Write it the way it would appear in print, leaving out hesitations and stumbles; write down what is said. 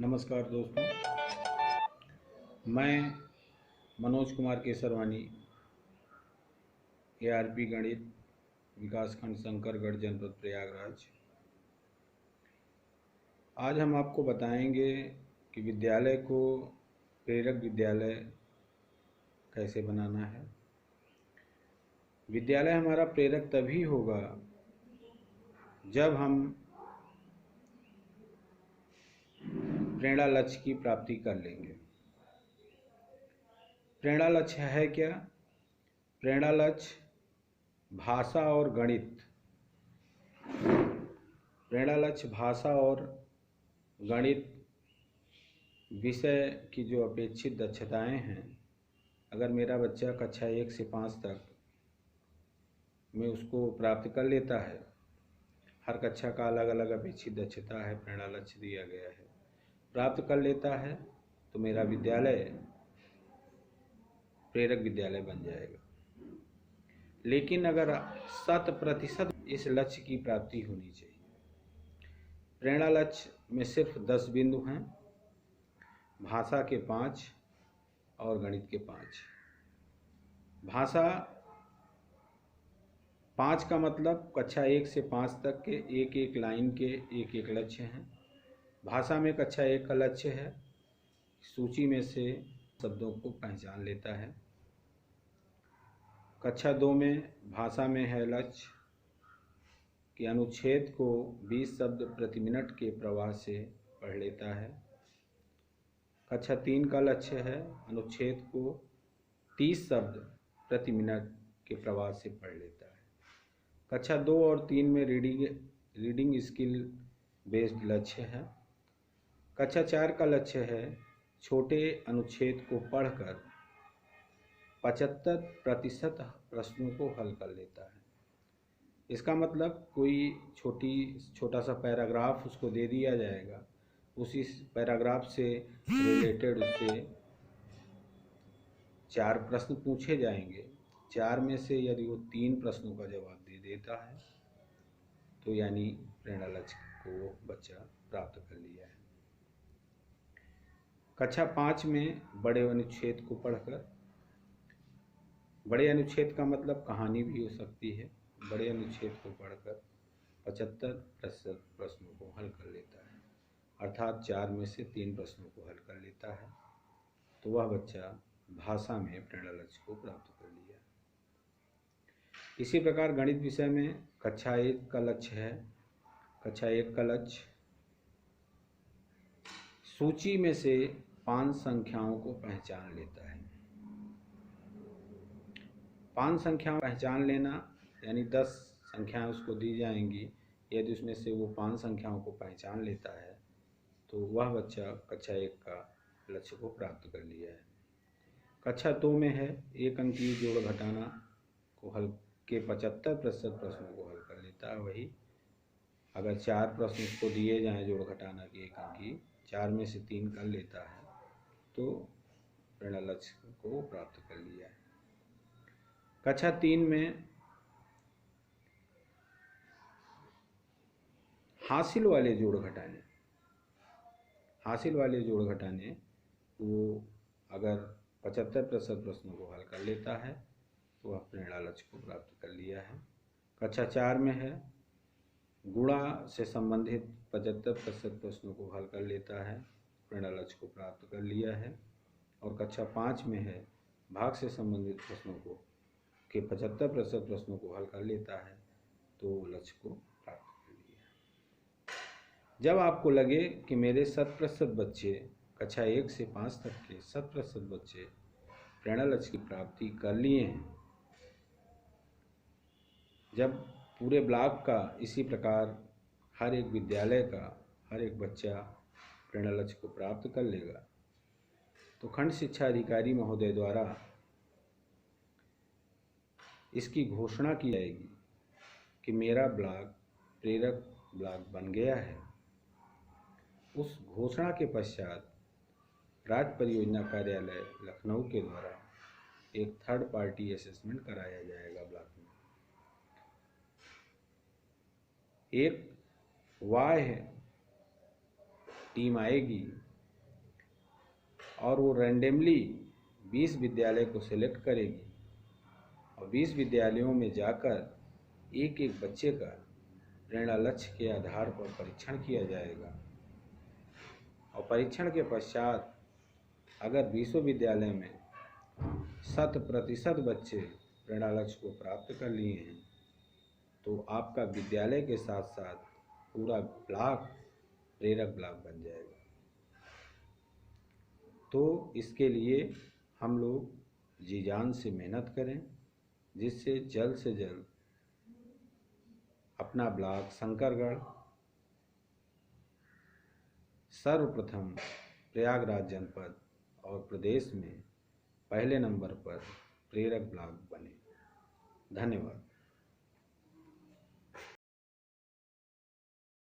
नमस्कार दोस्तों, मैं मनोज कुमार केसरवानी, ARP गणित, विकासखंड शंकरगढ़, जनपद प्रयागराज। आज हम आपको बताएंगे कि विद्यालय को प्रेरक विद्यालय कैसे बनाना है। विद्यालय हमारा प्रेरक तभी होगा जब हम प्रेरणा लक्ष्य की प्राप्ति कर लेंगे। प्रेरणा लक्ष्य है क्या? प्रेरणा लक्ष्य भाषा और गणित। प्रेरणा लक्ष्य भाषा और गणित विषय की जो अपेक्षित दक्षताएं हैं, अगर मेरा बच्चा कक्षा 1 से 5 तक में उसको प्राप्त कर लेता है, हर कक्षा का अलग अलग अपेक्षित दक्षता है, प्रेरणा लक्ष्य दिया गया है, प्राप्त कर लेता है तो मेरा विद्यालय प्रेरक विद्यालय बन जाएगा। लेकिन अगर 100% इस लक्ष्य की प्राप्ति होनी चाहिए। प्रेरणा लक्ष्य में सिर्फ 10 बिंदु हैं, भाषा के 5 और गणित के 5। भाषा 5 का मतलब कक्षा 1 से 5 तक के एक एक लाइन के एक एक लक्ष्य हैं। भाषा में कक्षा 1 का लक्ष्य है सूची में से शब्दों को पहचान लेता है। कक्षा 2 में भाषा में है लक्ष्य कि अनुच्छेद को 20 शब्द प्रति मिनट के प्रवाह से पढ़ लेता है। कक्षा 3 का लक्ष्य है अनुच्छेद को 30 शब्द प्रति मिनट के प्रवाह से पढ़ लेता है। कक्षा 2 और 3 में रीडिंग स्किल बेस्ड लक्ष्य है। कक्षा 4 का लक्ष्य है छोटे अनुच्छेद को पढ़कर 75% प्रश्नों को हल कर लेता है। इसका मतलब कोई छोटा सा पैराग्राफ उसको दे दिया जाएगा, उसी पैराग्राफ से रिलेटेड उससे 4 प्रश्न पूछे जाएंगे। 4 में से यदि वो 3 प्रश्नों का जवाब दे देता है तो यानी प्रेरणा लक्ष्य को बच्चा प्राप्त कर लिया है। कक्षा 5 में बड़े अनुच्छेद को पढ़कर, बड़े अनुच्छेद का मतलब कहानी भी हो सकती है, बड़े अनुच्छेद को पढ़कर 75% प्रश्नों को हल कर लेता है, अर्थात 4 में से 3 प्रश्नों को हल कर लेता है, तो वह बच्चा भाषा में प्रेरणा लक्ष्य को प्राप्त कर लिया। इसी प्रकार गणित विषय में कक्षा 1 का लक्ष्य है, कक्षा 1 का लक्ष्य सूची में से 5 संख्याओं को पहचान लेता है। 5 संख्याओं पहचान लेना यानी 10 संख्याएं उसको दी जाएंगी, यदि उसमें से वो 5 संख्याओं को पहचान लेता है तो वह बच्चा कक्षा 1 का लक्ष्य को प्राप्त कर लिया है। कक्षा 2 में है एक अंकीय जोड़ घटाना को हल के 75% प्रश्नों को हल कर लेता है। वही अगर 4 प्रश्न उसको दिए जाएं जोड़ घटाना के एक अंकीय, 4 में से 3 कर लेता है तो प्रेरणा लक्ष्य को प्राप्त कर लिया है। कक्षा 3 में हासिल वाले जोड़ घटाने वो अगर 75% प्रश्नों को हल कर लेता है तो वह प्रेरणा लक्ष्य को प्राप्त कर लिया है। कक्षा 4 में है गुणा से संबंधित 75% प्रश्नों को हल कर लेता है, प्रेरणा लक्ष्य को प्राप्त कर लिया है। और कक्षा 5 में है भाग से संबंधित प्रश्नों को के 75% प्रश्नों को हल कर लेता है तो लक्ष्य को प्राप्त कर लिया। जब आपको लगे कि मेरे 100% बच्चे कक्षा 1 से 5 तक के 100% बच्चे प्रेरणा लक्ष्य की प्राप्ति कर लिए हैं, जब पूरे ब्लॉक का इसी प्रकार हर एक विद्यालय का हर एक बच्चा प्रेरणा लक्ष्य को प्राप्त कर लेगा, तो खंड शिक्षा अधिकारी महोदय द्वारा इसकी घोषणा की जाएगी कि मेरा ब्लॉक प्रेरक ब्लॉक बन गया है। उस घोषणा के पश्चात राज्य परियोजना कार्यालय लखनऊ के द्वारा एक थर्ड पार्टी असेसमेंट कराया जाएगा ब्लॉक में। एक वाह्य टीम आएगी और वो रैंडमली 20 विद्यालय को सिलेक्ट करेगी और 20 विद्यालयों में जाकर एक एक बच्चे का प्रेरणा लक्ष्य के आधार पर परीक्षण किया जाएगा और परीक्षण के पश्चात अगर 20 विद्यालय में 100% बच्चे प्रेरणा लक्ष्य को प्राप्त कर लिए हैं तो आपका विद्यालय के साथ साथ पूरा ब्लॉक प्रेरक ब्लॉक बन जाएगा। तो इसके लिए हम लोग जी जान से मेहनत करें जिससे जल्द से जल्द अपना ब्लॉक शंकरगढ़ सर्वप्रथम प्रयागराज जनपद और प्रदेश में पहले नंबर पर प्रेरक ब्लॉक बने। धन्यवाद।